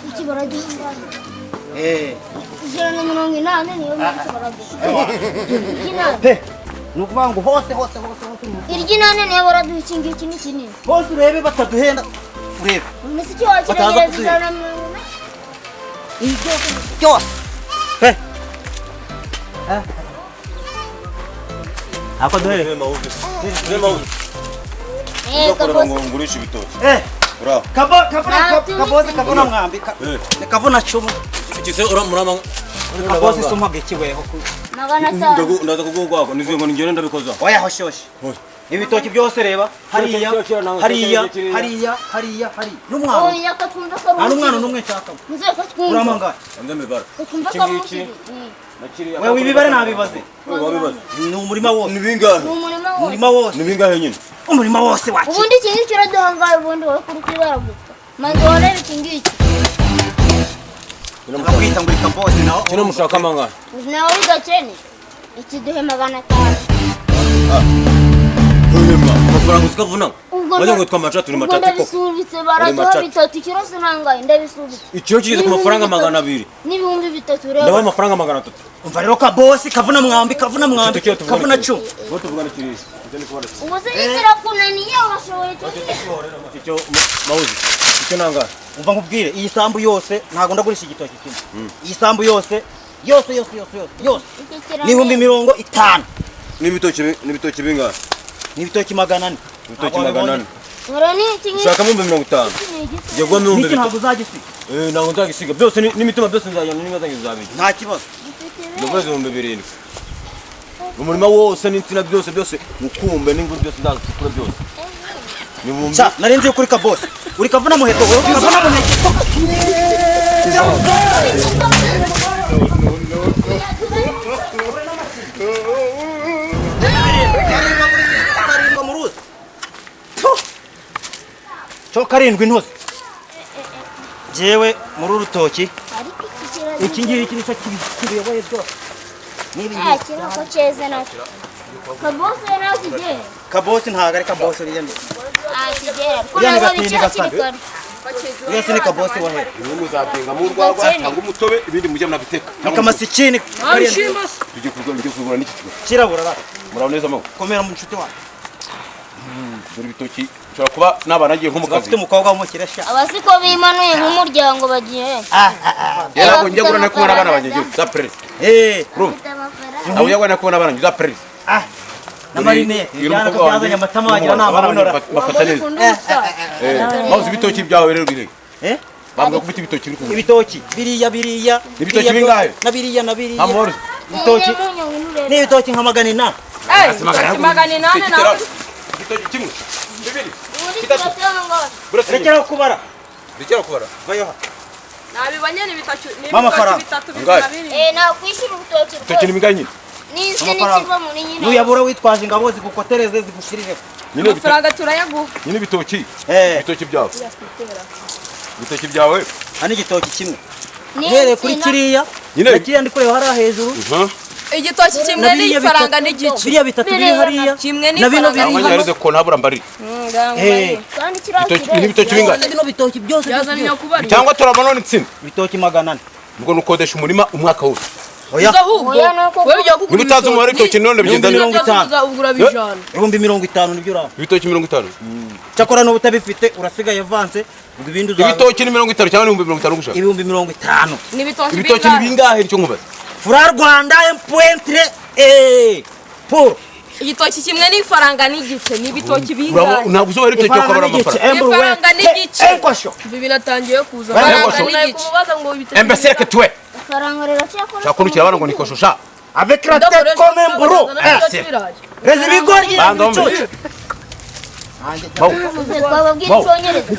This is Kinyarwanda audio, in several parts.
iki baraduha ijana na mirongo inani niyo mpamvu baraduha nukuvuga ngo hose iry'inani niyo baraduha iki ngiki ni kinini hose urebe bataduhenda urebe mbese icyo wakiregereza ijana na mirongo inani byose ako duhere ngurisha ibitoki kavuna mwambi kavuna cumu ikise uramurama kaboze somaga ikiweho magana atanu ndaza kugugwako niziye ngo ngende ndabikoza oya hoshoshe ibitoki byose reba hariya n'umwana oya katumva ko nta n'umwana n'umwe nshaka muze ko twumva uramanga ndamibara katumva ko iki wewe ibibare nabibaze wabibaze ni umurima wose nibingahe umurima wose nibingahe nyine umurima wose wacu ubundi iki ngiki uraduhangaye ubundi wowe kuri kibaraguka manzi warebe iki ngiki nakwita ngo ikabose naho kino mushaka manga nawe ugakene iki duhe magana atanu amafaranga uzikavuna bajya ngo twamaca turi maca tiko ndabisubitse baraduha bitatu kiro sinangaye ndabisubitse ikiro kigeze ku mafaranga 200 n'ibihumbi bitatu rero ndabaye amafaranga 300 umva rero kabosi kavuna mwambi kavuna cu bo tuvugana kirisha ubu se yitira kunaniye urashoboye icyo mawuzi icyo nanga umva nkubwire iyi sambu yose ntago ndagurisha igitoki kimwe iyi sambu yose ni 50 n'ibitoki bingahe n'ibitoki 400 ibitoki 400 ora ni iki ushaka 50 je gwa 100 niki ntago uzagisiga ntago nzagisiga byose n'imitima byose nzajyana n'ingazanyo zabiri nta kibazo ndavuze 700 umurima wose n'intina byose ukumbe n'ingu byose ndazikura byose Sa narinzi kuri kabosi uri kavuna muheto wewe kavuna muheto cyo karindwi ntozi jewe muri urutoki iki ngiki nicyo kibiyoboye byose nibi kirako cyeze nacyo kabosi nakigera kabosi ntago ari kabosi riyende akigera uriya ni gatindi gasande uriya si ni kabosi wahere ubu muzapinga mu rwagwa cyangwa umutobe ibindi mujye munabiteka ikamasikini tujye kugura n'iki kigo kirabura ba muraho neza mawe komera mu nshuti wawe dore ibitoki ushobora kuba nabana agiye nko mu kazi afite umukobwa w'umukirasha abasiko bimanuye nk'umuryango bagiye yarago njya gura no kubona abana banjye za presse abo yagwa no kubona abana banjye za presse na marine yana ko byazanye amatama wagira nama bafata neza mauzi ibitoki byawe rero bire bambwa kubita ibitoki biri ku ibitoki biriya ibitoki bingahe na biriya amor ibitoki ni ibitoki nka magana inani magana inani nawe ibitoki kimwe bibiri rekera kubara vayo nabibanye ni bitatu Mama faranga. bitatu bizabiri nakwishyura urutoki ibitoki nimiganye n'isi n'ikiva muri nyine nuyabura witwaje ingabo zigukotereze zigushirire nyine amafaranga turayaguha nyine ibitoki ibitoki byawe ani igitoki kimwe uhereye kuri kiriya kiriya ndi kureba hariya hejuru igitoki kimwe n'ifaranga n'igice biriya bitatu biri hariya kimwe na bino biri abanya yareze ko ntabura mbari kandi ibitoki n'ibitoki bingahe bino bitoki byose yazanye kubari cyangwa turabona n'itsina ibitoki 400 ubwo nukodesha umurima umwaka wose oya wewe ujya kugura niba utazi umubare w'ibitoki none bigenda Mirongo itanu. uzagura bijana ibihumbi 50 nibyo uraba ibitoki 50 cyakora no utabifite urasigaye vanse ubwo ibindi uzaza ibitoki ni 50 cyangwa ni 50 gushaka ibihumbi 50 n'ibitoki ibitoki ni bingahe nicyo nkubaza Fura Rwanda empointre pour igitoki kimwe n'ifaranga n'igice n'ibitoki bingahe ntabwo uzobara ibitoki ukabara amafaranga ifaranga n'igice enkosho bibi natangiye kuza Ifaranga n'igice kubaza ngo ibitoki embeseke twe faranga rero cyakora cyakurikira abana ngo nikoshosha avec la tête comme un bourreau rezi bigoryi banga umbe twababwira icyongereza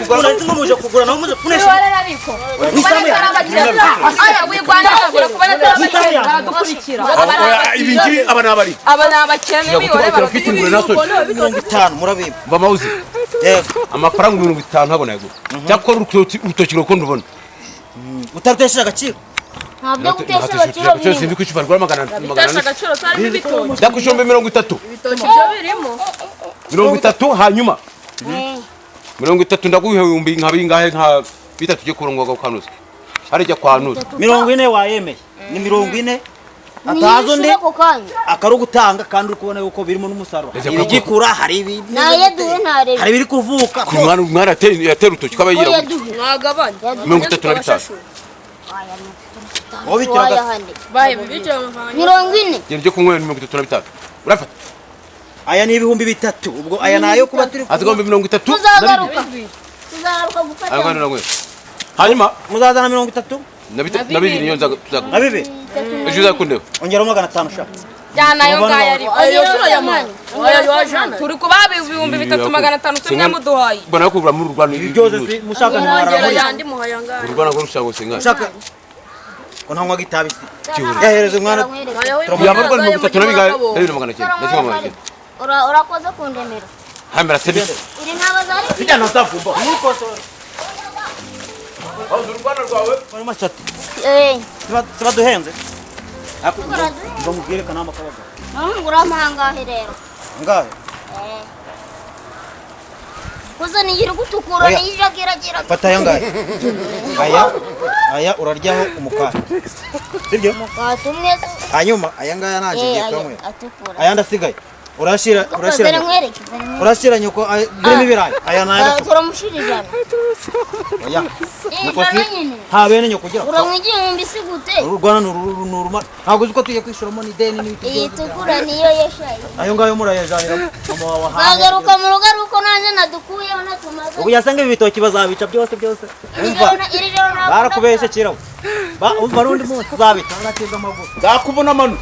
twahura muje kugura naho muje kunesha wala ariko aya wigwana kugura kubana taradukurikira ibingi aba nabari aba nabakene biyore bafite ingure naso 50 murabiba bamauzi amafaranga 50 habona yego cyakora urutoki roko ndubona utarutesha agaciro ntabwo gutesha agaciro cyo sindi kwicupa rwa magana agaciro sarimo ibitoki ndakushombe 30 ibitoki byo birimo 30 hanyuma 30 ndaguhe ibihumbi nka bingahe nka bitatu cyo kurongwa kwanuza harija kwanuza 40 wayemeye ni 40 atazo ndi akarugutanga kandi ukubona yuko birimo n'umusaruro igikura hari ibi naye duhe ntare hari biri kuvuka umwana yatera utoki kaba yira mwagabanye 35 wowe ikiraga bahe bibicyo amafaranga 40 gende cyo kunywa 35 urafata aya ni ibihumbi 3 ubwo aya nayo kuba turi azigomba 30 tuzagaruka gufata angana nagwe hanyuma muzazana 30 nabibiri nyonza tuzaga nabibe ejo zakundeba ongera 500 sha jana yo ngaya ari ayo sura ya mwana ayo jana turi kubabe ibihumbi 3500 tunyamuduhaye bana kubura muri rwano byose mushaka ngera yandi muhayanga rwano ko rushaka gusenga mushaka ko ntanywa gitabisi yahereze umwana yabarwa mu 3 nabigaye 200 ndakimamaje urakoze kundemera hamera sebi iri ntabazari bijana ntavumba nuko urwano rwawe muri mashati eh duhenze ngo mubwire kanama kabaga ngura mahangahe rero ngahe kuza nigira gutukura nijagiragira fata yangahe aya uraryaho umukara sibyo mukatumwe hanyuma aya ngaya naje kamwe atukura aya ndasigaye urashira nyoko birimo ibirayi aya nayo turamushirijana oya mukosi ha bene nyoko kugira uramwigiye mu bisigute urwana nuruma ntago uzi ko tuye kwishuramo ni deni n'ibiti iyi tukura niyo yeshaye ayo ngayo murayajanira mama wawe zagaruka mu rugo ruko nanje nadukuyeho natumaze ubu yasanga ibitoki bazabica byose umva barakubeshe kiraho umva rundi munsi zabica ngateza amaguru zakubona manu